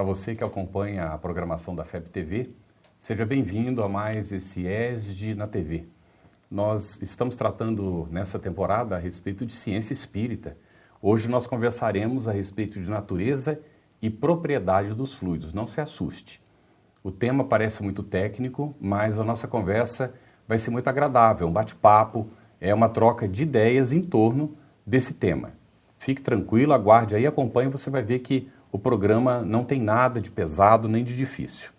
você que acompanha a programação da FEB TV, seja bem-vindo a mais esse ESD na TV. Nós estamos tratando nessa temporada a respeito de ciência espírita. Hoje nós conversaremos a respeito de natureza e propriedade dos fluidos. Não se assuste. O tema parece muito técnico, mas a nossa conversa vai ser muito agradável, um bate-papo, é uma troca de ideias em torno desse tema. Fique tranquilo, aguarde aí, acompanhe, você vai ver que o programa não tem nada de pesado nem de difícil.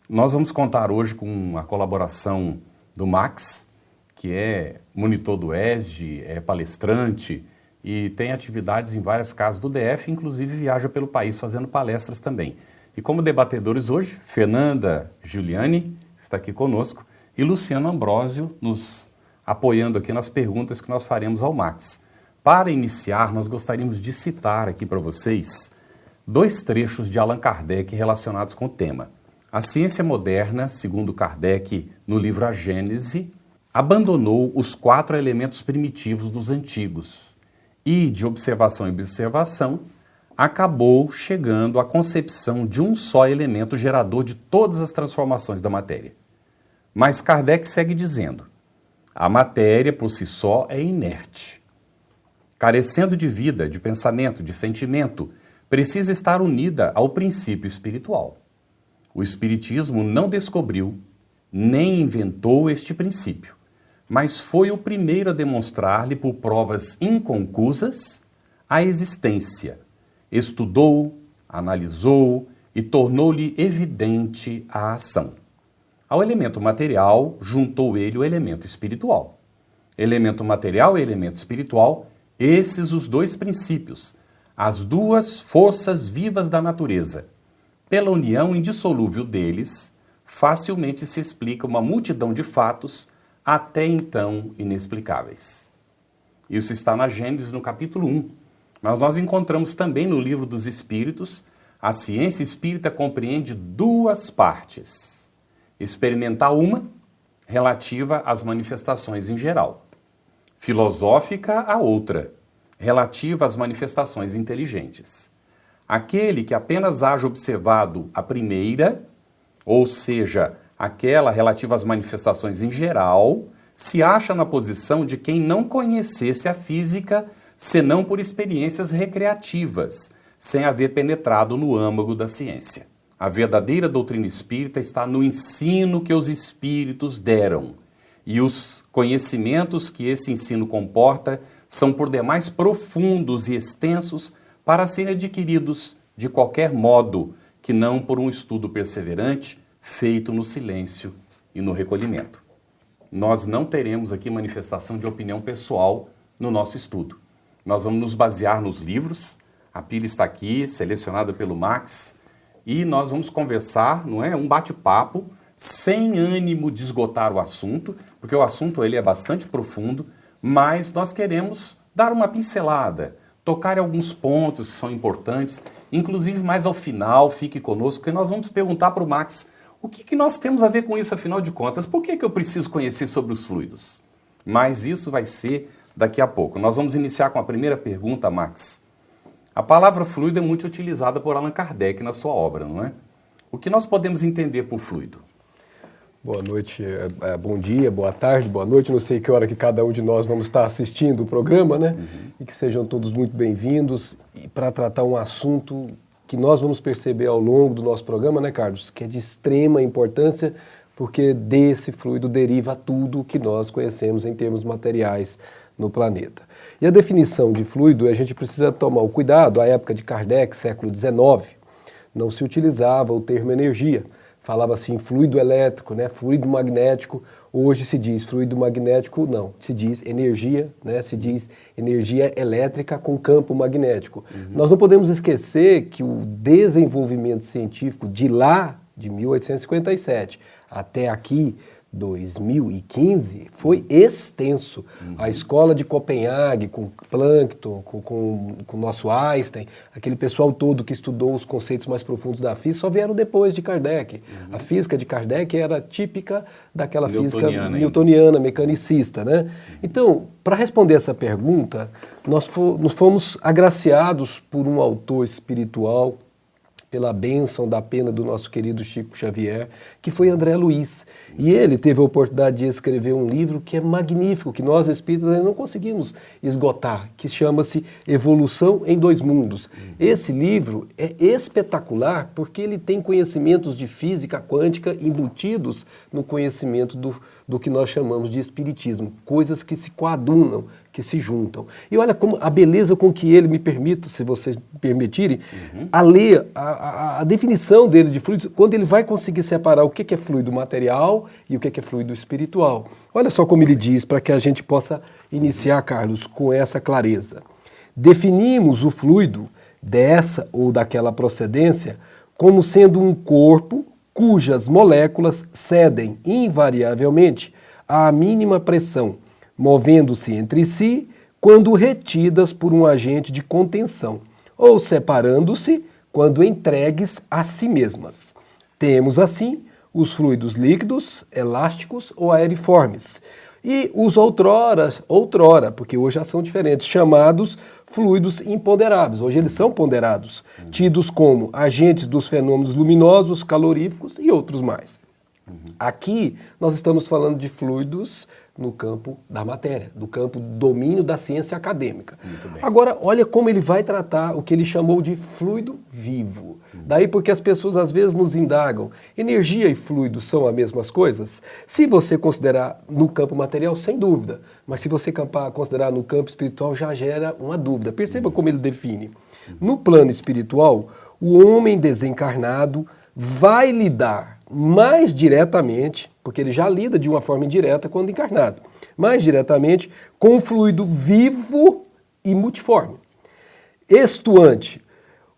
Nós vamos contar hoje com a colaboração do Max, que é monitor do ESD, é palestrante e tem atividades em várias casas do DF, inclusive viaja pelo país fazendo palestras também. E como debatedores hoje, Fernanda Giuliani está aqui conosco e Luciano Ambrósio nos apoiando aqui nas perguntas que nós faremos ao Max. Para iniciar, nós gostaríamos de citar aqui para vocês 2 trechos de Allan Kardec relacionados com o tema. A ciência moderna, segundo Kardec no livro A Gênese, abandonou os 4 elementos primitivos dos antigos e, de observação em observação, acabou chegando à concepção de um só elemento gerador de todas as transformações da matéria. Mas Kardec segue dizendo, a matéria por si só é inerte. Carecendo de vida, de pensamento, de sentimento, precisa estar unida ao princípio espiritual. O Espiritismo não descobriu, nem inventou este princípio, mas foi o primeiro a demonstrar-lhe por provas inconclusas a existência. Estudou, analisou e tornou-lhe evidente a ação. Ao elemento material, juntou ele o elemento espiritual. Elemento material e elemento espiritual, esses os 2 princípios, as 2 forças vivas da natureza. Pela união indissolúvel deles, facilmente se explica uma multidão de fatos até então inexplicáveis. Isso está na Gênesis, no capítulo 1. Mas nós encontramos também no Livro dos Espíritos, a ciência espírita compreende 2 partes. Experimental uma, relativa às manifestações em geral. Filosófica a outra, relativa às manifestações inteligentes. Aquele que apenas haja observado a primeira, ou seja, aquela relativa às manifestações em geral, se acha na posição de quem não conhecesse a física, senão por experiências recreativas, sem haver penetrado no âmago da ciência. A verdadeira doutrina espírita está no ensino que os espíritos deram, e os conhecimentos que esse ensino comporta são por demais profundos e extensos para serem adquiridos de qualquer modo que não por um estudo perseverante feito no silêncio e no recolhimento. Nós não teremos aqui manifestação de opinião pessoal no nosso estudo. Nós vamos nos basear nos livros, a pilha está aqui, selecionada pelo Max, e nós vamos conversar, não é? Um bate-papo, sem ânimo de esgotar o assunto, porque o assunto ele é bastante profundo, mas nós queremos dar uma pincelada, tocar em alguns pontos que são importantes, inclusive mais ao final, fique conosco, porque nós vamos perguntar para o Max o que nós temos a ver com isso, afinal de contas, por que eu preciso conhecer sobre os fluidos? Mas isso vai ser daqui a pouco. Nós vamos iniciar com a primeira pergunta, Max. A palavra fluido é muito utilizada por Allan Kardec na sua obra, não é? O que nós podemos entender por fluido? Boa noite, bom dia, boa tarde, boa noite. Não sei que hora que cada um de nós vamos estar assistindo o programa, né? E que sejam todos muito bem-vindos para tratar um assunto que nós vamos perceber ao longo do nosso programa, né, Carlos? Que é de extrema importância, porque desse fluido deriva tudo o que nós conhecemos em termos materiais no planeta. E a definição de fluido, a gente precisa tomar o cuidado, à época de Kardec, século XIX, não se utilizava o termo energia. Falava assim, fluido elétrico, né, fluido magnético. Hoje se diz fluido magnético, não, se diz energia, né, se diz energia elétrica com campo magnético. Nós não podemos esquecer que o desenvolvimento científico de lá, de 1857, até aqui, 2015, foi extenso. A escola de Copenhague, com Plankton, com o nosso Einstein, aquele pessoal todo que estudou os conceitos mais profundos da física, só vieram depois de Kardec. A física de Kardec era típica daquela física newtoniana, mecanicista, né? Então, para responder essa pergunta, nós fomos agraciados por um autor espiritual, pela bênção da pena do nosso querido Chico Xavier, que foi André Luiz. E ele teve a oportunidade de escrever um livro que é magnífico, que nós espíritas ainda não conseguimos esgotar, que chama-se Evolução em Dois Mundos. Esse livro é espetacular porque ele tem conhecimentos de física quântica embutidos no conhecimento do que nós chamamos de espiritismo, coisas que se coadunam, que se juntam. E olha como a beleza com que ele me permite, se vocês me permitirem, a ler a definição dele de fluidos, quando ele vai conseguir separar o que é fluido material e o que é fluido espiritual. Olha só como ele diz, para que a gente possa iniciar, Carlos, com essa clareza. Definimos o fluido dessa ou daquela procedência como sendo um corpo cujas moléculas cedem invariavelmente à mínima pressão, movendo-se entre si quando retidas por um agente de contenção, ou separando-se quando entregues a si mesmas. Temos, assim, os fluidos líquidos, elásticos ou aeriformes, e os outrora, porque hoje já são diferentes, chamados fluidos imponderáveis. Hoje eles são ponderados, tidos como agentes dos fenômenos luminosos, caloríficos e outros mais. Aqui nós estamos falando de fluidos no campo da matéria, do campo do domínio da ciência acadêmica. Agora, olha como ele vai tratar o que ele chamou de fluido vivo. Daí porque as pessoas às vezes nos indagam, energia e fluido são as mesmas coisas? Se você considerar no campo material, sem dúvida. Mas se você considerar no campo espiritual, já gera uma dúvida. Perceba como ele define. No plano espiritual, o homem desencarnado vai lidar mais diretamente, porque ele já lida de uma forma indireta quando encarnado, mais diretamente com o fluido vivo e multiforme, estuante,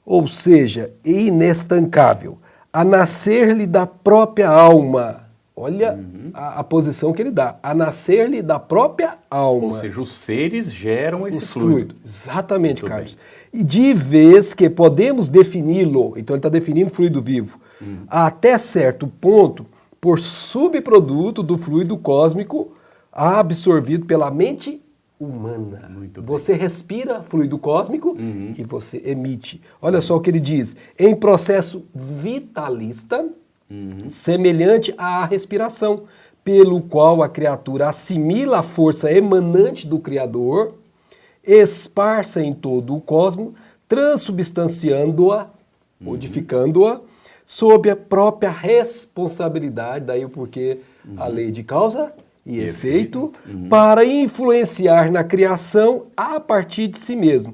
ou seja, inestancável, a nascer-lhe da própria alma. Olha a posição que ele dá, a nascer-lhe da própria alma. Ou seja, os seres geram esse fluido. Exatamente, muito Carlos. Bem. E de vez que podemos defini-lo, então ele está definindo fluido vivo, até certo ponto, por subproduto do fluido cósmico absorvido pela mente humana. Muito bem. Você respira fluido cósmico e você emite. Olha só o que ele diz. Em processo vitalista, semelhante à respiração, pelo qual a criatura assimila a força emanante do Criador, esparsa em todo o cosmos, transubstanciando-a, modificando-a, sob a própria responsabilidade, daí o porquê a lei de causa e efeito, para influenciar na criação a partir de si mesmo,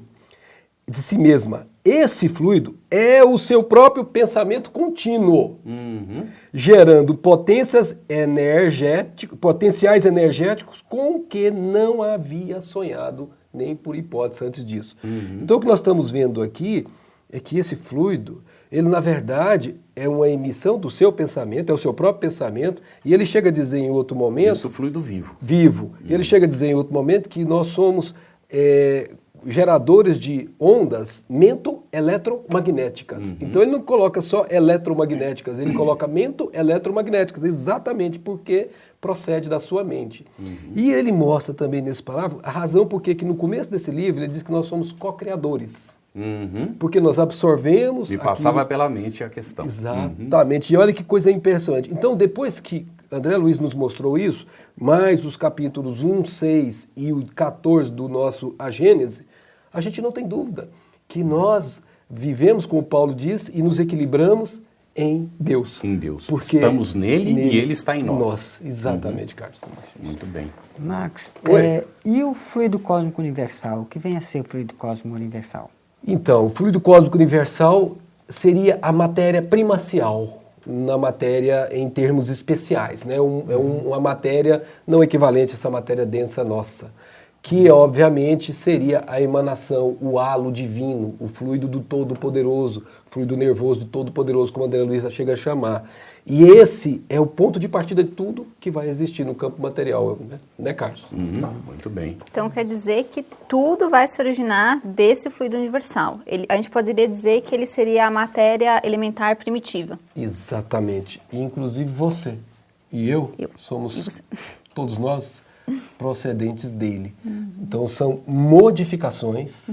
de si mesma. Esse fluido é o seu próprio pensamento contínuo, gerando potenciais energéticos com que não havia sonhado nem por hipótese antes disso. Então o que nós estamos vendo aqui é que esse fluido, ele na verdade é uma emissão do seu pensamento, é o seu próprio pensamento, e ele chega a dizer em outro momento... Isso, fluido vivo. Vivo. E ele chega a dizer em outro momento que nós somos geradores de ondas mento-eletromagnéticas. Então ele não coloca só eletromagnéticas, ele coloca mento-eletromagnéticas, exatamente porque procede da sua mente. E ele mostra também nesse parágrafo a razão porque que no começo desse livro ele diz que nós somos co-criadores. Porque nós absorvemos... E passava pela mente a questão. Exatamente. E olha que coisa impressionante. Então, depois que André Luiz nos mostrou isso, mais os capítulos 1, 6 e o 14 do nosso A Gênese, a gente não tem dúvida que nós vivemos, como Paulo diz, e nos equilibramos em Deus. Em Deus. Porque estamos nele e ele está em nós. Exatamente, Carlos. Muito bem. Marcos, e o fluido cósmico universal? O que vem a ser o fluido cósmico universal? Então, o fluido cósmico universal seria a matéria primacial na matéria em termos especiais, né? É uma matéria não equivalente a essa matéria densa nossa, que obviamente seria a emanação, o halo divino, o fluido do Todo-Poderoso, fluido nervoso do Todo-Poderoso, como a André Luiz chega a chamar. E esse é o ponto de partida de tudo que vai existir no campo material, né Carlos? Muito bem. Então quer dizer que tudo vai se originar desse fluido universal. A gente poderia dizer que ele seria a matéria elementar primitiva. Exatamente. E, inclusive você e eu somos, todos nós, procedentes dele. Então são modificações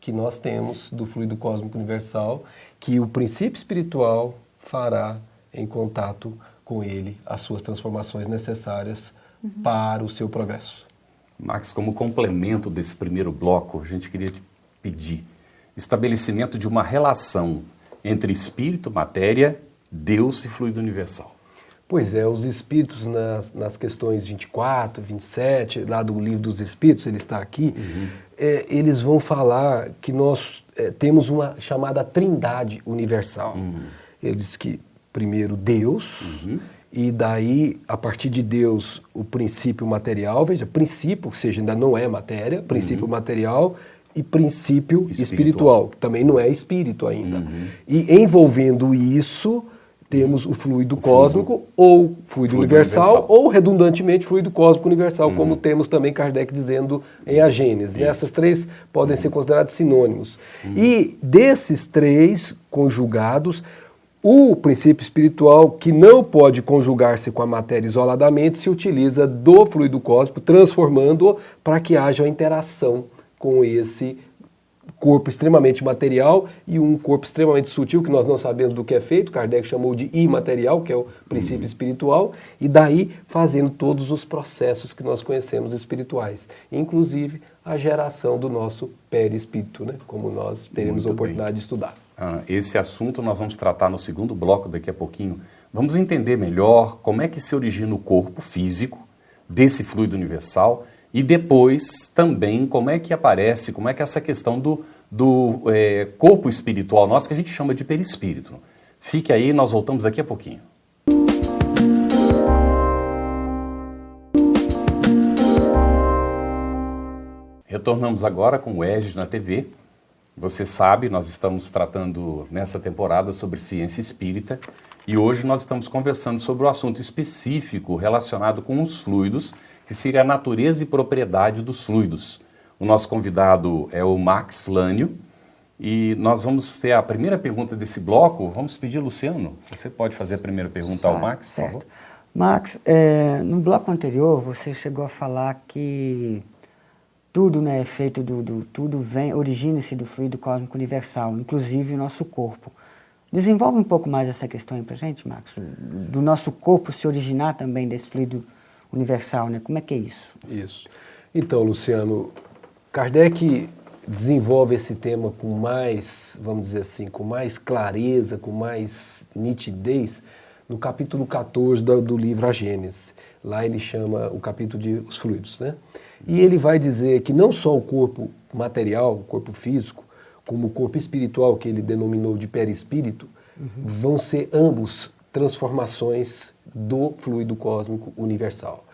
que nós temos do fluido cósmico universal, que o princípio espiritual fará em contato com ele as suas transformações necessárias para o seu progresso. Max, como complemento desse primeiro bloco, a gente queria te pedir estabelecimento de uma relação entre espírito, matéria, Deus e fluido universal. Pois é, os espíritos nas questões 24, 27, lá do livro dos espíritos, ele está aqui, eles vão falar que nós temos uma chamada trindade universal. Ele diz que primeiro Deus, e daí, a partir de Deus, o princípio material, veja, princípio, ou seja, ainda não é matéria, princípio material e princípio espiritual, também não é espírito ainda. E envolvendo isso, temos o fluido cósmico, ou fluido universal, ou redundantemente fluido cósmico universal, como temos também Kardec dizendo em A Gênese. Essas três podem ser considerados sinônimos. E desses três conjugados, o princípio espiritual, que não pode conjugar-se com a matéria isoladamente, se utiliza do fluido cósmico, transformando-o para que haja uma interação com esse corpo extremamente material e um corpo extremamente sutil, que nós não sabemos do que é feito, Kardec chamou de imaterial, que é o princípio espiritual, e daí fazendo todos os processos que nós conhecemos espirituais, inclusive a geração do nosso perispírito, né? Como nós teremos a oportunidade de estudar. Esse assunto nós vamos tratar no segundo bloco daqui a pouquinho. Vamos entender melhor como é que se origina o corpo físico desse fluido universal e depois também como é que aparece, como é que essa questão do corpo espiritual nosso, que a gente chama de perispírito. Fique aí, nós voltamos daqui a pouquinho. Retornamos agora com o ESG na TV. Você sabe, nós estamos tratando nessa temporada sobre ciência espírita e hoje nós estamos conversando sobre o assunto específico relacionado com os fluidos, que seria a natureza e propriedade dos fluidos. O nosso convidado é o Max Lânio e nós vamos ter a primeira pergunta desse bloco. Vamos pedir, Luciano, você pode fazer a primeira pergunta ao Max, por favor? Max, no bloco anterior você chegou a falar que tudo, né, é feito tudo origina-se do fluido cósmico universal, inclusive o nosso corpo. Desenvolve um pouco mais essa questão aí pra gente, Max, do nosso corpo se originar também desse fluido universal, né? Como é que é isso? Isso. Então, Luciano, Kardec desenvolve esse tema com mais, vamos dizer assim, com mais clareza, com mais nitidez, no capítulo 14 do livro A Gênese. Lá ele chama o capítulo de os fluidos, né? E ele vai dizer que não só o corpo material, o corpo físico, como o corpo espiritual, que ele denominou de perispírito, vão ser ambos transformações do fluido cósmico universal.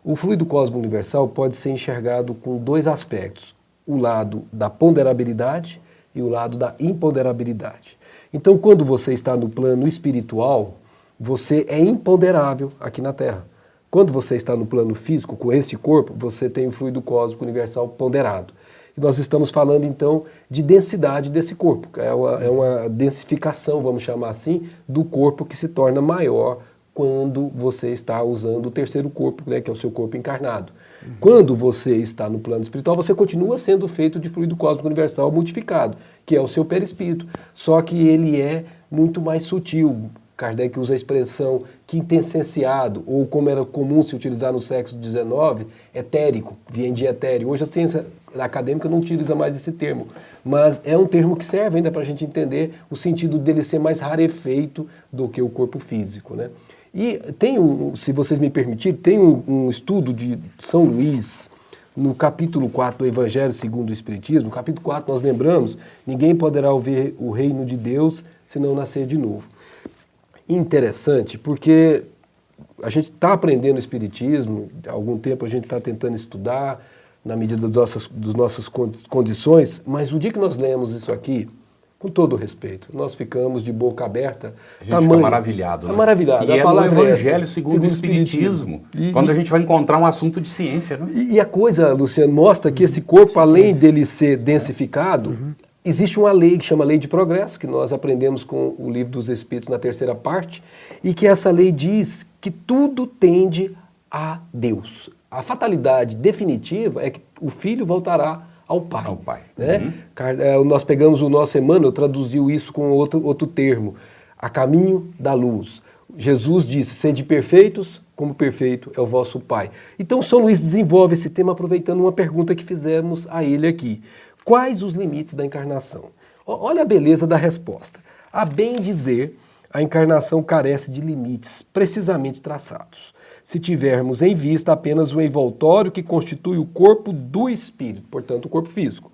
O fluido cósmico universal pode ser enxergado com dois aspectos, o lado da ponderabilidade e o lado da imponderabilidade. Então, quando você está no plano espiritual, você é imponderável aqui na Terra. Quando você está no plano físico, com este corpo, você tem o fluido cósmico universal ponderado. E nós estamos falando, então, de densidade desse corpo. É uma densificação, vamos chamar assim, do corpo que se torna maior quando você está usando o terceiro corpo, né, que é o seu corpo encarnado. Quando você está no plano espiritual, você continua sendo feito de fluido cósmico universal modificado, que é o seu perispírito. Só que ele é muito mais sutil. Kardec usa a expressão quintessenciado, ou como era comum se utilizar no século XIX, etérico, vem de etéreo. Hoje a ciência acadêmica não utiliza mais esse termo, mas é um termo que serve ainda para a gente entender o sentido dele ser mais rarefeito do que o corpo físico, né? E tem, se vocês me permitirem, tem um estudo de São Luís, no capítulo 4 do Evangelho segundo o Espiritismo. No capítulo 4 nós lembramos, ninguém poderá ver o reino de Deus se não nascer de novo. Interessante, porque a gente está aprendendo Espiritismo, há algum tempo a gente está tentando estudar, na medida das nossas condições, mas o dia que nós lemos isso aqui, com todo o respeito, nós ficamos de boca aberta. A gente fica maravilhado, né? Maravilhado. E é no Evangelho segundo o Espiritismo, quando a gente vai encontrar um assunto de ciência, né? E a coisa, Luciano, mostra que esse corpo, além dele ser densificado, existe uma lei que chama Lei de Progresso, que nós aprendemos com o Livro dos Espíritos na terceira parte, e que essa lei diz que tudo tende a Deus. A fatalidade definitiva é que o filho voltará ao Pai. Ao Pai. Né? Nós pegamos o nosso Emmanuel, traduziu isso com outro termo, a caminho da luz. Jesus disse, sede perfeitos, como perfeito é o vosso Pai. Então São Luís desenvolve esse tema aproveitando uma pergunta que fizemos a ele aqui. Quais os limites da encarnação? Olha a beleza da resposta. A bem dizer, a encarnação carece de limites precisamente traçados. Se tivermos em vista apenas o envoltório que constitui o corpo do espírito, portanto o corpo físico,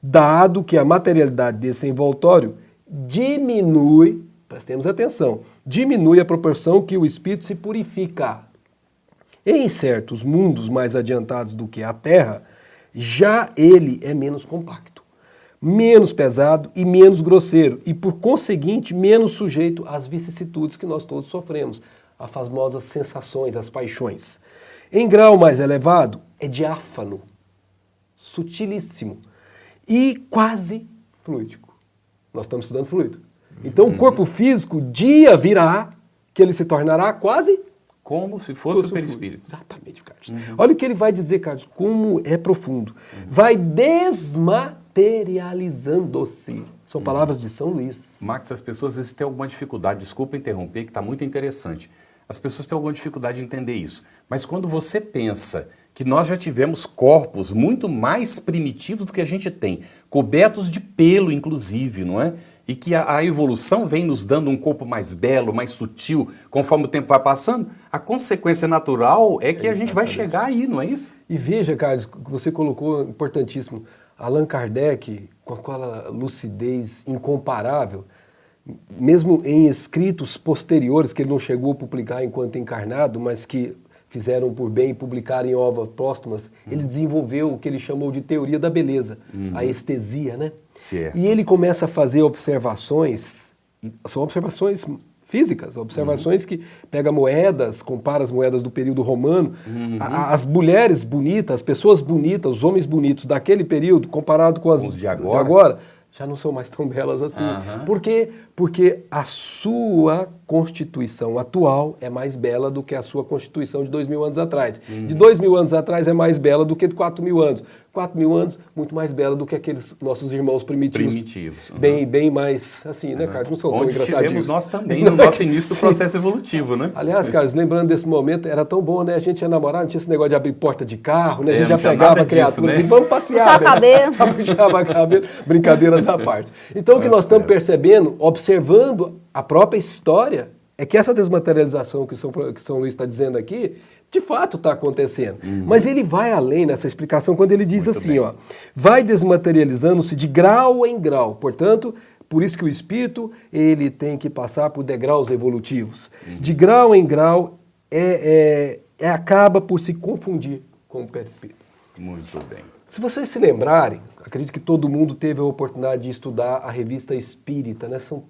dado que a materialidade desse envoltório diminui, prestemos atenção, diminui a proporção que o espírito se purifica. Em certos mundos mais adiantados do que a Terra, já ele é menos compacto, menos pesado e menos grosseiro, e por conseguinte menos sujeito às vicissitudes que nós todos sofremos, as famosas sensações, as paixões. Em grau mais elevado, é diáfano, sutilíssimo e quase fluídico. Nós estamos estudando fluido. Então o corpo físico, dia virá que ele se tornará quase como se fosse o perispírito. Exatamente, Carlos. Olha o que ele vai dizer, Carlos, como é profundo. Vai desmaterializando-se. São palavras de São Luís. Max, as pessoas às vezes têm alguma dificuldade, desculpa interromper, que está muito interessante. As pessoas têm alguma dificuldade de entender isso. Mas quando você pensa que nós já tivemos corpos muito mais primitivos do que a gente tem, cobertos de pelo, inclusive, não é? E que a evolução vem nos dando um corpo mais belo, mais sutil, conforme o tempo vai passando, a consequência natural é que a gente vai chegar aí, não é isso? E veja, Carlos, você colocou, importantíssimo, Allan Kardec, com aquela lucidez incomparável, mesmo em escritos posteriores, que ele não chegou a publicar enquanto encarnado, mas que fizeram por bem publicar em obras póstumas, ele desenvolveu o que ele chamou de teoria da beleza, a estesia, né? Certo. E ele começa a fazer observações, são observações físicas, observações que pega moedas, compara as moedas do período romano, as mulheres bonitas, as pessoas bonitas, os homens bonitos daquele período, comparado com as de agora, já não são mais tão belas assim. Por quê? Porque a sua constituição atual é mais bela do que a sua constituição de 2000 anos atrás. De 2000 anos atrás é mais bela do que de 4000 anos. 4000 anos, muito mais bela do que aqueles nossos irmãos primitivos. Bem mais, assim, né, Carlos? Não são tão engraçadinhos. Onde tivemos nós também, no nosso início do processo evolutivo, né? Aliás, Carlos, lembrando desse momento, era tão bom, né? A gente ia namorar, não tinha esse negócio de abrir porta de carro, né? A gente já pegava a criatura e vamos passear. Puxava cabelo. Brincadeiras à parte. Então, o que nós estamos percebendo, observando a própria história, é que essa desmaterialização que São Luís está dizendo aqui, de fato está acontecendo. Mas ele vai além nessa explicação quando ele diz muito assim, bem. Ó, vai desmaterializando-se de grau em grau. Portanto, por isso que o espírito ele tem que passar por degraus evolutivos. De grau em grau, acaba por se confundir com o perispírito. Muito bem. Se vocês se lembrarem, acredito que todo mundo teve a oportunidade de estudar a revista Espírita, né? São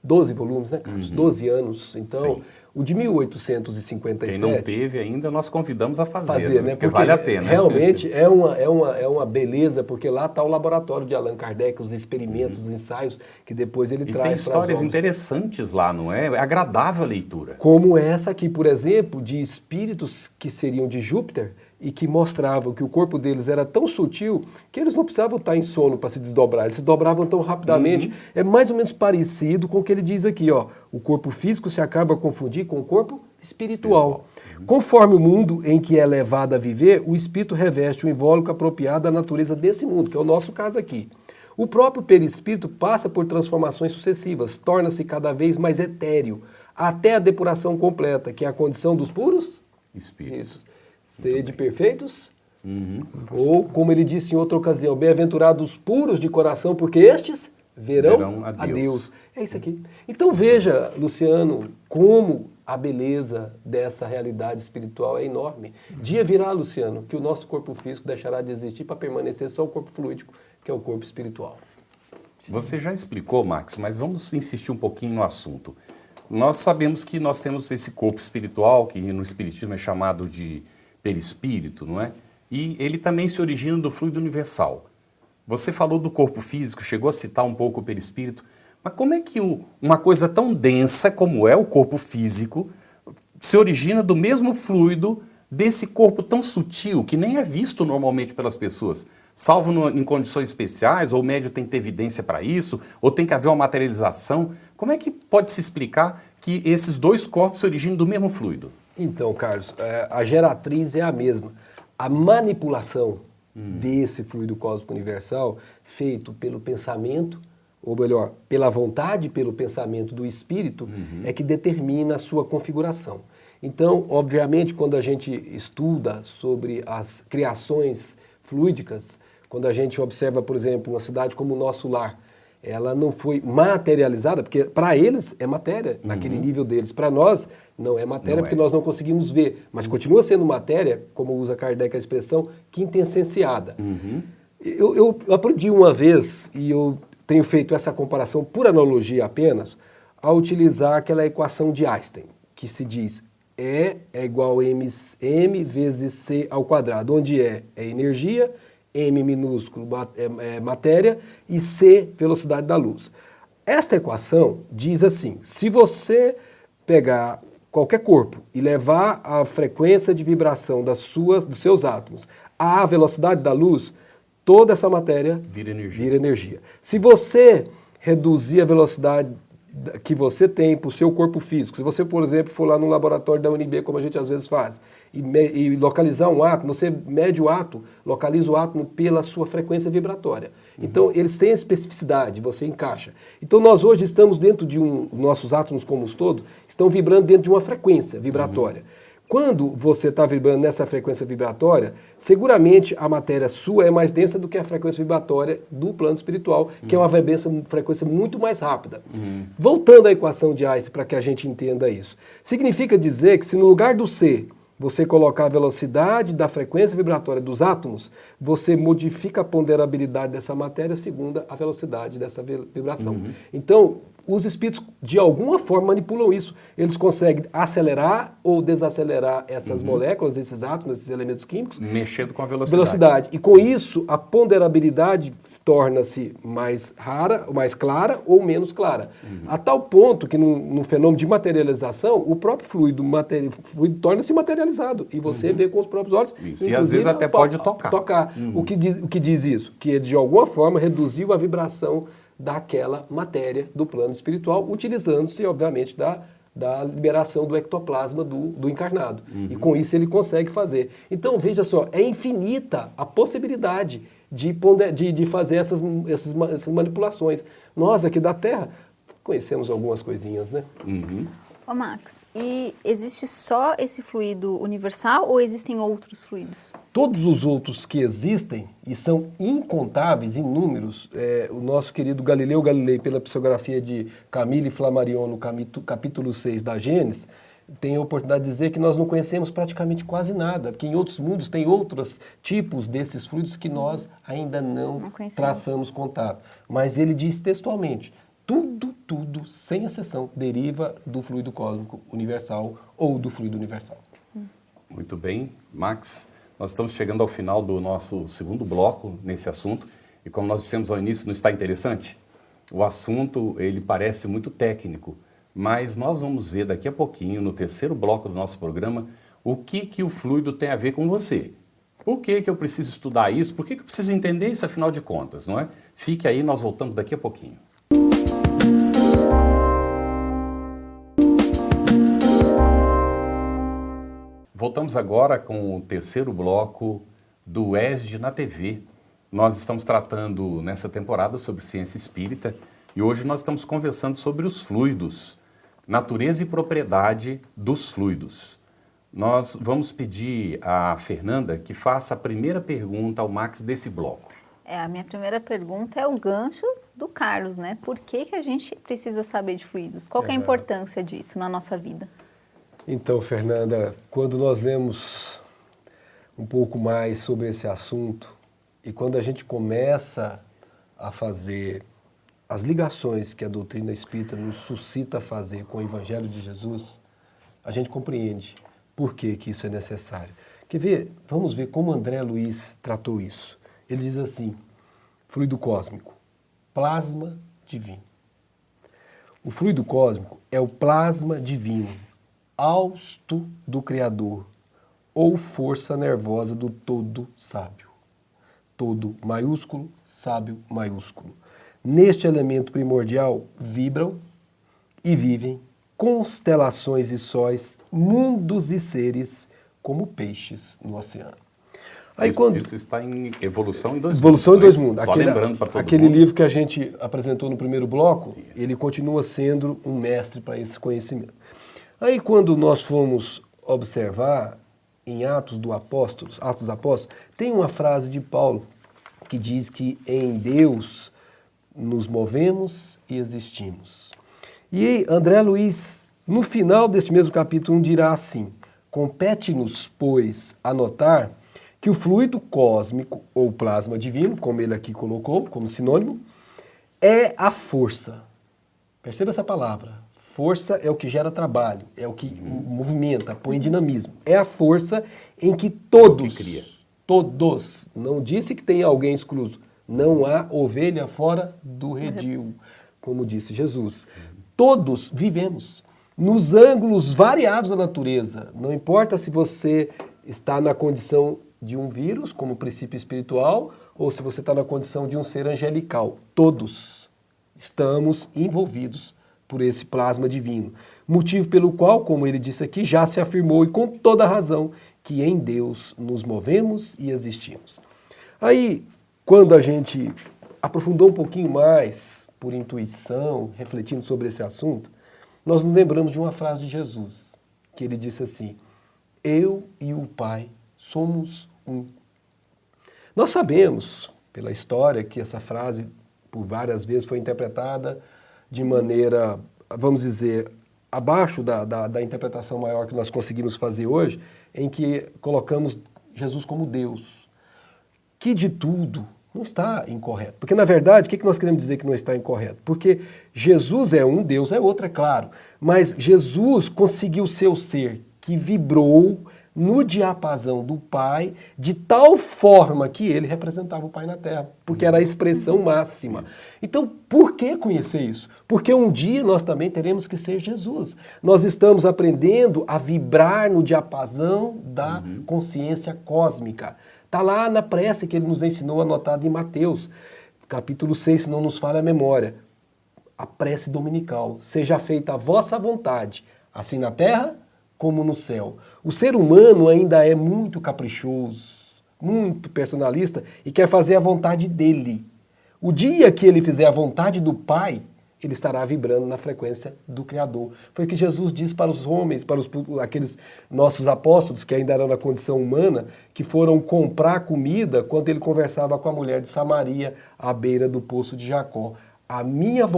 12 volumes, né, Carlos? 12 anos. Então, sim. O de 1857... Quem não teve ainda, nós convidamos a fazer, né? Porque vale a pena. Realmente é uma beleza, porque lá está o laboratório de Allan Kardec, os experimentos, os ensaios, que depois ele traz para tem histórias interessantes lá, não é? É agradável a leitura. Como essa aqui, por exemplo, de espíritos que seriam de Júpiter, e que mostravam que o corpo deles era tão sutil que eles não precisavam estar em sono para se desdobrar, eles se dobravam tão rapidamente. É mais ou menos parecido com o que ele diz aqui, ó. O corpo físico se acaba a confundir com o corpo espiritual. Conforme o mundo em que é levado a viver, o espírito reveste o invólucro apropriado à natureza desse mundo, que é o nosso caso aqui. O próprio perispírito passa por transformações sucessivas, torna-se cada vez mais etéreo, até a depuração completa, que é a condição dos puros espíritos. Sede perfeitos, ou como ele disse em outra ocasião, bem-aventurados puros de coração, porque estes verão a Deus. É isso aqui. Então veja, Luciano, como a beleza dessa realidade espiritual é enorme. Dia virá, Luciano, que o nosso corpo físico deixará de existir para permanecer só o corpo fluídico, que é o corpo espiritual. Você já explicou, Max, mas vamos insistir um pouquinho no assunto. Nós sabemos que nós temos esse corpo espiritual, que no espiritismo é chamado de perispírito, não é? E ele também se origina do fluido universal. Você falou do corpo físico, chegou a citar um pouco o perispírito, mas como é que uma coisa tão densa como é o corpo físico se origina do mesmo fluido desse corpo tão sutil, que nem é visto normalmente pelas pessoas? salvo em condições especiais, ou o médium tem que ter evidência para isso, ou tem que haver uma materialização. Como é que pode se explicar que esses dois corpos se originam do mesmo fluido? Então, Carlos, a geratriz é a mesma. A manipulação desse fluido cósmico universal, feito pelo pensamento, ou melhor, pela vontade, pelo pensamento do espírito, é que determina a sua configuração. Então, obviamente, quando a gente estuda sobre as criações fluídicas, quando a gente observa, por exemplo, uma cidade como o Nosso Lar, ela não foi materializada, porque para eles é matéria, naquele nível deles. Para nós, não é matéria, porque nós não conseguimos ver. Mas continua sendo matéria, como usa Kardec a expressão, quintessenciada. Eu aprendi uma vez, e eu tenho feito essa comparação por analogia apenas, a utilizar aquela equação de Einstein, que se diz E é igual a m vezes c ao quadrado, onde E é energia, M minúsculo é matéria e C velocidade da luz. Esta equação diz assim, se você pegar qualquer corpo e levar a frequência de vibração dos seus átomos à velocidade da luz, toda essa matéria vira energia. Se você reduzir a velocidade que você tem para o seu corpo físico, se você, por exemplo, for lá no laboratório da UNB, como a gente às vezes faz, e localizar um átomo, você mede o átomo, localiza o átomo pela sua frequência vibratória. Então, eles têm a especificidade, você encaixa. Então, nós hoje estamos dentro de nossos átomos como um todo, estão vibrando dentro de uma frequência vibratória. Quando você está vibrando nessa frequência vibratória, seguramente a matéria sua é mais densa do que a frequência vibratória do plano espiritual, que é uma frequência muito mais rápida. Voltando à equação de Einstein, para que a gente entenda isso, significa dizer que se no lugar do C você colocar a velocidade da frequência vibratória dos átomos, você modifica a ponderabilidade dessa matéria segundo a velocidade dessa vibração. Então, os espíritos, de alguma forma, manipulam isso. Eles conseguem acelerar ou desacelerar essas moléculas, esses átomos, esses elementos químicos. Mexendo com a velocidade. E com isso, a ponderabilidade torna-se mais rara, mais clara ou menos clara. A tal ponto que no fenômeno de materialização, o próprio fluido torna-se materializado. E você vê com os próprios olhos. Isso. E às vezes até pode tocar. O que diz isso? Que ele, de alguma forma, reduziu a vibração daquela matéria do plano espiritual, utilizando-se, obviamente, da liberação do ectoplasma do encarnado. E com isso ele consegue fazer. Então, veja só, é infinita a possibilidade de fazer essas manipulações. Nós aqui da Terra conhecemos algumas coisinhas, né? Ô Max, e existe só esse fluido universal ou existem outros fluidos? Todos os outros que existem, e são incontáveis, inúmeros, o nosso querido Galileu Galilei, pela psicografia de Camille Flammarion, no capítulo 6 da Gênesis, tem a oportunidade de dizer que nós não conhecemos praticamente quase nada, porque em outros mundos tem outros tipos desses fluidos que nós ainda não traçamos contato. Mas ele diz textualmente, tudo, sem exceção, deriva do fluido cósmico universal ou do fluido universal. Muito bem, Max. Nós estamos chegando ao final do nosso segundo bloco nesse assunto e como nós dissemos ao início, não está interessante? O assunto, ele parece muito técnico, mas nós vamos ver daqui a pouquinho, no terceiro bloco do nosso programa, o que o fluido tem a ver com você. Por que eu preciso estudar isso? Por que eu preciso entender isso, afinal de contas, não é? Fique aí, nós voltamos daqui a pouquinho. Voltamos agora com o terceiro bloco do ESD na TV. Nós estamos tratando nessa temporada sobre ciência espírita e hoje nós estamos conversando sobre os fluidos, natureza e propriedade dos fluidos. Nós vamos pedir à Fernanda que faça a primeira pergunta ao Max desse bloco. A minha primeira pergunta é o gancho do Carlos, né? Por que a gente precisa saber de fluidos? Qual que é a importância disso na nossa vida? Então, Fernanda, quando nós lemos um pouco mais sobre esse assunto e quando a gente começa a fazer as ligações que a doutrina espírita nos suscita a fazer com o Evangelho de Jesus, a gente compreende por que isso é necessário. Quer ver? Vamos ver como André Luiz tratou isso. Ele diz assim, fluido cósmico, plasma divino. O fluido cósmico é o plasma divino, hausto do Criador, ou força nervosa do todo sábio. todo maiúsculo, sábio maiúsculo. Neste elemento primordial vibram e vivem constelações e sóis, mundos e seres como peixes no oceano. Aí, Isso está em Evolução em Dois Evolução em Mundos. Dois Mundos. Só lembrando para todo aquele mundo. livro que a gente apresentou no primeiro bloco, ele continua sendo um mestre para esse conhecimento. Aí quando nós fomos observar em Atos dos Apóstolos, tem uma frase de Paulo que diz que em Deus nos movemos e existimos. E André Luiz, no final deste mesmo capítulo, dirá assim: compete-nos, pois, anotar que o fluido cósmico, ou plasma divino, como ele aqui colocou, como sinônimo, é a força. Perceba essa palavra. Força é o que gera trabalho, é o que movimenta, põe dinamismo. É a força em que todos, que cria. Todos, não disse que tem alguém excluso, não há ovelha fora do redil, como disse Jesus. Todos vivemos nos ângulos variados da natureza. Não importa se você está na condição de um vírus, como princípio espiritual, ou se você está na condição de um ser angelical. Todos estamos envolvidos por esse plasma divino. Motivo pelo qual, como ele disse aqui, já se afirmou, e com toda razão, que em Deus nos movemos e existimos. Aí, quando a gente aprofundou um pouquinho mais, por intuição, refletindo sobre esse assunto, nós nos lembramos de uma frase de Jesus, que ele disse assim: eu e o Pai somos um. Nós sabemos, pela história, que essa frase, por várias vezes, foi interpretada de maneira, vamos dizer, abaixo da interpretação maior que nós conseguimos fazer hoje, em que colocamos Jesus como Deus, que de tudo não está incorreto. Porque, na verdade, o que nós queremos dizer que não está incorreto? Porque Jesus é um, Deus é outro, é claro, mas Jesus conseguiu ser o ser que vibrou no diapasão do Pai, de tal forma que ele representava o Pai na Terra, porque era a expressão máxima. Então, por que conhecer isso? Porque um dia nós também teremos que ser Jesus. Nós estamos aprendendo a vibrar no diapasão da consciência cósmica. Está lá na prece que ele nos ensinou, anotada em Mateus, capítulo 6, se não nos falha a memória. A prece dominical. Seja feita a vossa vontade, assim na terra como no céu. O ser humano ainda é muito caprichoso, muito personalista e quer fazer a vontade dele. O dia que ele fizer a vontade do Pai, ele estará vibrando na frequência do Criador. Foi o que Jesus disse para os homens, para aqueles nossos apóstolos que ainda eram na condição humana, que foram comprar comida quando ele conversava com a mulher de Samaria à beira do poço de Jacó. A minha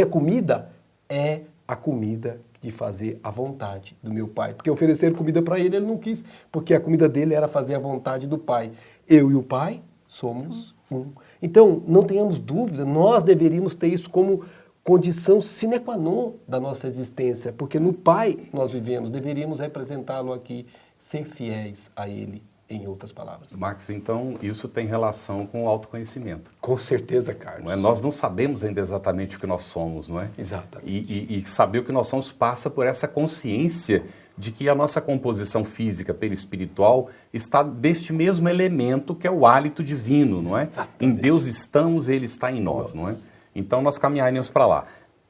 comida é a comida de fazer a vontade do meu Pai. Porque ofereceram comida para ele, ele não quis, porque a comida dele era fazer a vontade do Pai. Eu e o Pai somos um. Então, não tenhamos dúvida, nós deveríamos ter isso como condição sine qua non da nossa existência, porque no Pai nós vivemos, deveríamos representá-lo aqui, ser fiéis a Ele, em outras palavras. Max, então isso tem relação com o autoconhecimento. Com certeza, Carlos. Não é? Nós não sabemos ainda exatamente o que nós somos, não é? Exatamente. E saber o que nós somos passa por essa consciência de que a nossa composição física perispiritual está deste mesmo elemento que é o hálito divino, não é? Exatamente. Em Deus estamos, Ele está em nós, não é? Então nós caminharemos para lá.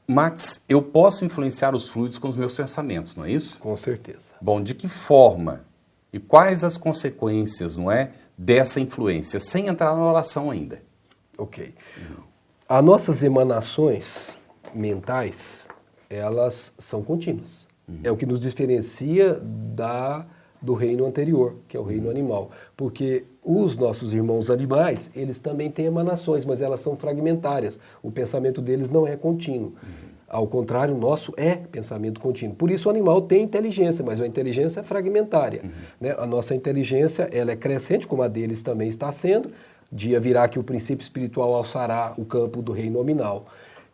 Max, eu posso influenciar os fluidos com os meus pensamentos, não é isso? Com certeza. Bom, de que forma e quais as consequências, não é, dessa influência, sem entrar na oração ainda? Ok. As nossas emanações mentais, elas são contínuas. É o que nos diferencia do reino anterior, que é o reino animal. Porque os nossos irmãos animais, eles também têm emanações, mas elas são fragmentárias. O pensamento deles não é contínuo. Ao contrário, o nosso é pensamento contínuo. Por isso o animal tem inteligência, mas a inteligência é fragmentária. Né? A nossa inteligência ela é crescente, como a deles também está sendo. Dia virá que o princípio espiritual alçará o campo do reino nominal.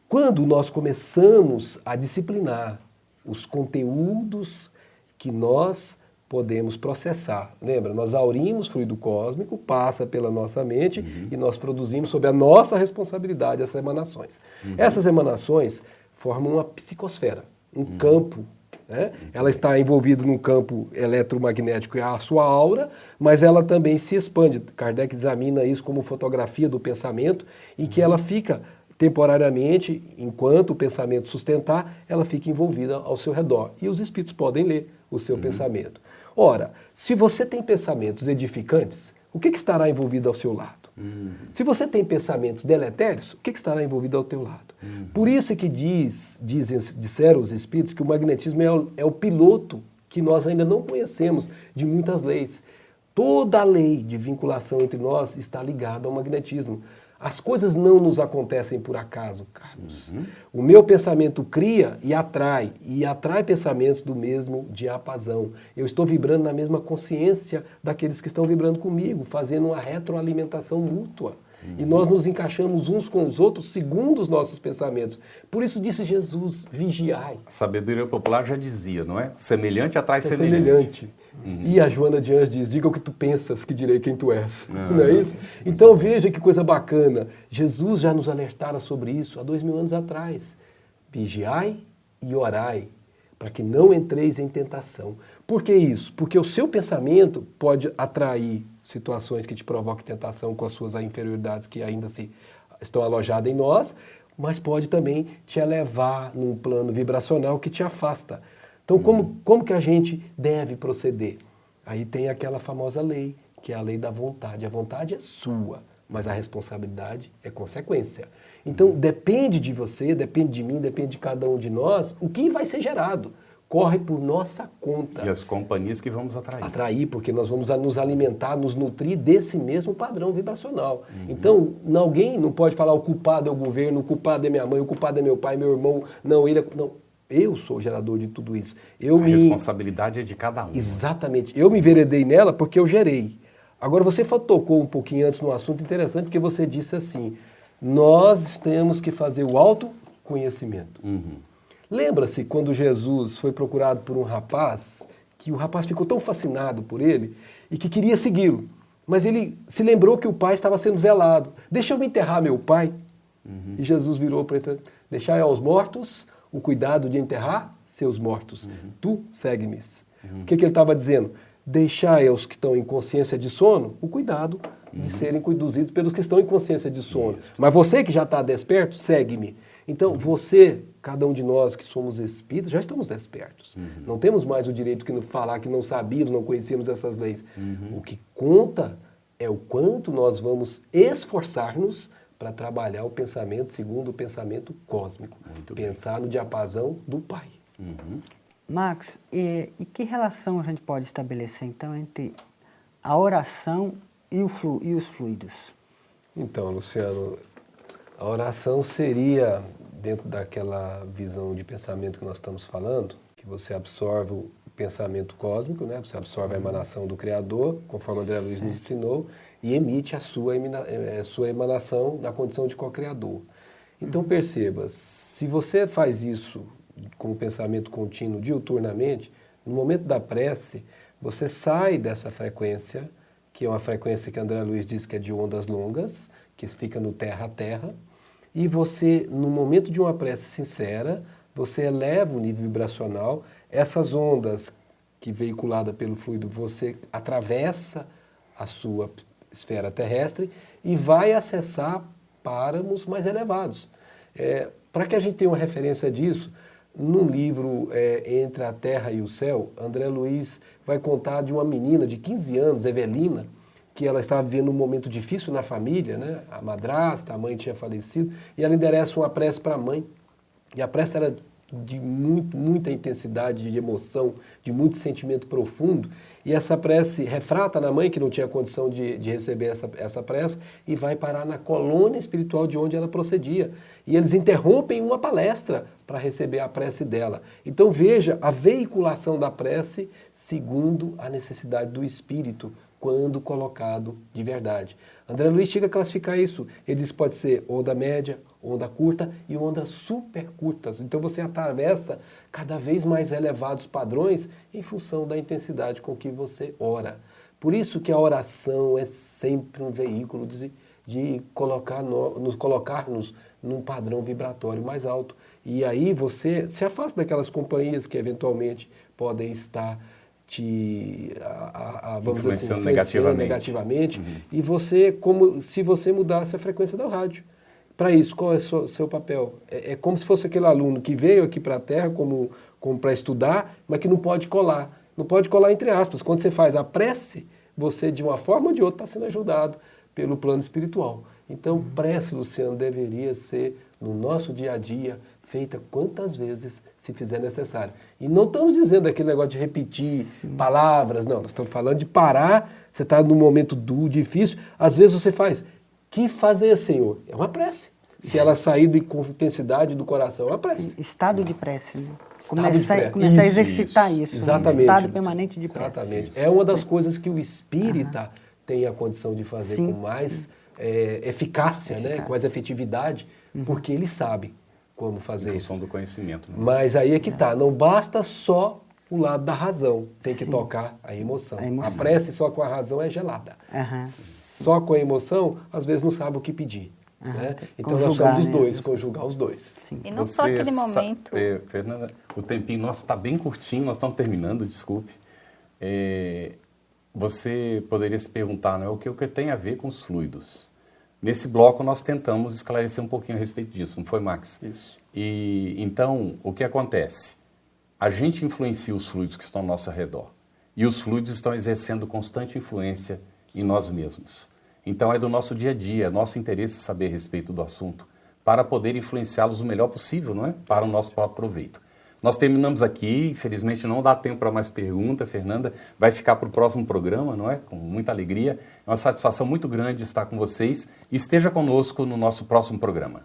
Quando nós começamos a disciplinar os conteúdos que nós podemos processar. Lembra, nós aurimos fluido cósmico, passa pela nossa mente e nós produzimos sob a nossa responsabilidade essas emanações. Essas emanações formam uma psicosfera, um campo né? Ela está envolvida num campo eletromagnético, é a sua aura, mas ela também se expande. Kardec examina isso como fotografia do pensamento, e que ela fica temporariamente, enquanto o pensamento sustentar, ela fica envolvida ao seu redor. E os espíritos podem ler o seu pensamento. Ora, se você tem pensamentos edificantes, o que estará envolvido ao seu lado? Se você tem pensamentos deletérios, o que estará envolvido ao teu lado? Por isso é que disseram os espíritos que o magnetismo é o piloto que nós ainda não conhecemos de muitas leis. Toda a lei de vinculação entre nós está ligada ao magnetismo. As coisas não nos acontecem por acaso, Carlos. O meu pensamento cria e atrai pensamentos do mesmo diapasão. Eu estou vibrando na mesma consciência daqueles que estão vibrando comigo, fazendo uma retroalimentação mútua. E nós nos encaixamos uns com os outros segundo os nossos pensamentos. Por isso disse Jesus, vigiai. A sabedoria popular já dizia, não é? Semelhante atrai semelhante. E a Joana de Anjos diz, diga o que tu pensas, que direi quem tu és. Não é isso? Então veja que coisa bacana. Jesus já nos alertara sobre isso há 2000 anos atrás. Vigiai e orai, para que não entreis em tentação. Por que isso? Porque o seu pensamento pode atrair situações que te provoquem tentação com as suas inferioridades que ainda estão alojadas em nós, mas pode também te elevar num plano vibracional que te afasta. Então, como que a gente deve proceder? Aí tem aquela famosa lei, que é a lei da vontade. A vontade é sua, mas a responsabilidade é consequência. Então, depende de você, depende de mim, depende de cada um de nós, o que vai ser gerado. Corre por nossa conta. E as companhias que vamos atrair. Atrair, porque nós vamos nos alimentar, nos nutrir desse mesmo padrão vibracional. Então, alguém não pode falar o culpado é o governo, o culpado é minha mãe, o culpado é meu pai, meu irmão. Não, ele é... Não. Eu sou o gerador de tudo isso. A responsabilidade é de cada um. Exatamente. Eu me enveredei nela porque eu gerei. Agora, você tocou um pouquinho antes num assunto interessante, porque você disse assim, nós temos que fazer o autoconhecimento. Lembra-se quando Jesus foi procurado por um rapaz, que o rapaz ficou tão fascinado por ele e que queria segui-lo. Mas ele se lembrou que o pai estava sendo velado. Deixa eu me enterrar meu pai. E Jesus virou para ele e falou, deixai aos mortos o cuidado de enterrar seus mortos. Tu segue-me. O que ele estava dizendo? Deixai aos que estão em consciência de sono o cuidado de serem conduzidos pelos que estão em consciência de sono. Mas você que já está desperto, segue-me. Então, você, cada um de nós que somos espíritos, já estamos despertos. Não temos mais o direito de falar que não sabíamos, não conhecíamos essas leis. O que conta é o quanto nós vamos esforçar-nos para trabalhar o pensamento segundo o pensamento cósmico. Pensar no diapasão do Pai. Max, e que relação a gente pode estabelecer, então, entre a oração e os fluidos? Então, Luciano, a oração seria, dentro daquela visão de pensamento que nós estamos falando, que você absorve o pensamento cósmico, né? Você absorve a emanação do Criador, conforme André Luiz nos ensinou, e emite a sua emanação na condição de co-criador. Então perceba, se você faz isso com o pensamento contínuo diuturnamente, no momento da prece, você sai dessa frequência, que é uma frequência que André Luiz diz que é de ondas longas, que fica no terra a terra, e você, no momento de uma prece sincera, você eleva o nível vibracional, essas ondas que veiculadas pelo fluido, você atravessa a sua esfera terrestre e vai acessar páramos mais elevados. Para que a gente tenha uma referência disso, no livro Entre a Terra e o Céu, André Luiz vai contar de uma menina de 15 anos, Evelina, que ela estava vivendo um momento difícil na família, né? A madrasta, a mãe tinha falecido, e ela endereça uma prece para a mãe. E a prece era de muita intensidade, de emoção, de muito sentimento profundo. E essa prece refrata na mãe, que não tinha condição de receber essa prece, e vai parar na colônia espiritual de onde ela procedia. E eles interrompem uma palestra para receber a prece dela. Então veja a veiculação da prece segundo a necessidade do espírito, quando colocado de verdade. André Luiz chega a classificar isso. Ele diz que pode ser onda média, onda curta e ondas super curtas. Então você atravessa cada vez mais elevados padrões em função da intensidade com que você ora. Por isso que a oração é sempre um veículo de nos colocarmos num padrão vibratório mais alto. E aí você se afasta daquelas companhias que eventualmente podem estar te vamos dizer assim, influenciando negativamente. E você, se você mudasse a frequência da rádio. Para isso, qual é o seu papel? É como se fosse aquele aluno que veio aqui para a Terra como para estudar, mas que não pode colar. Não pode colar entre aspas. Quando você faz a prece, você de uma forma ou de outra está sendo ajudado pelo plano espiritual. Então, prece, Luciano, deveria ser no nosso dia a dia, feita quantas vezes se fizer necessário. E não estamos dizendo aquele negócio de repetir palavras, não. Nós estamos falando de parar, você está num momento difícil, às vezes você faz, que fazer, Senhor? É uma prece. Se ela sair com intensidade do coração, é uma prece. Estado de prece, né? Começar a exercitar isso. Exatamente. Um estado permanente de prece. Exatamente. É uma das coisas que o espírita tem a condição de fazer com mais eficácia, né? Com mais efetividade, porque ele sabe como fazer isso. Em função do conhecimento. Né? Mas aí é que tá, não basta só o lado da razão, tem que tocar a emoção. A prece só com a razão é gelada. Só com a emoção, às vezes não sabe o que pedir. Né? Então nós somos dos dois, conjugar os dois. Sim. E não só aquele momento. Fernanda, o tempinho nosso está bem curtinho, nós estamos terminando, desculpe. Você poderia se perguntar, né, o que tem a ver com os fluidos? Nesse bloco nós tentamos esclarecer um pouquinho a respeito disso, não foi, Max? Isso. E então, o que acontece? A gente influencia os fluidos que estão ao nosso redor. E os fluidos estão exercendo constante influência em nós mesmos. Então, é do nosso dia a dia, é nosso interesse saber a respeito do assunto, para poder influenciá-los o melhor possível, não é? Para o nosso próprio proveito. Nós terminamos aqui, infelizmente não dá tempo para mais pergunta, Fernanda, vai ficar para o próximo programa, não é? Com muita alegria, é uma satisfação muito grande estar com vocês e esteja conosco no nosso próximo programa.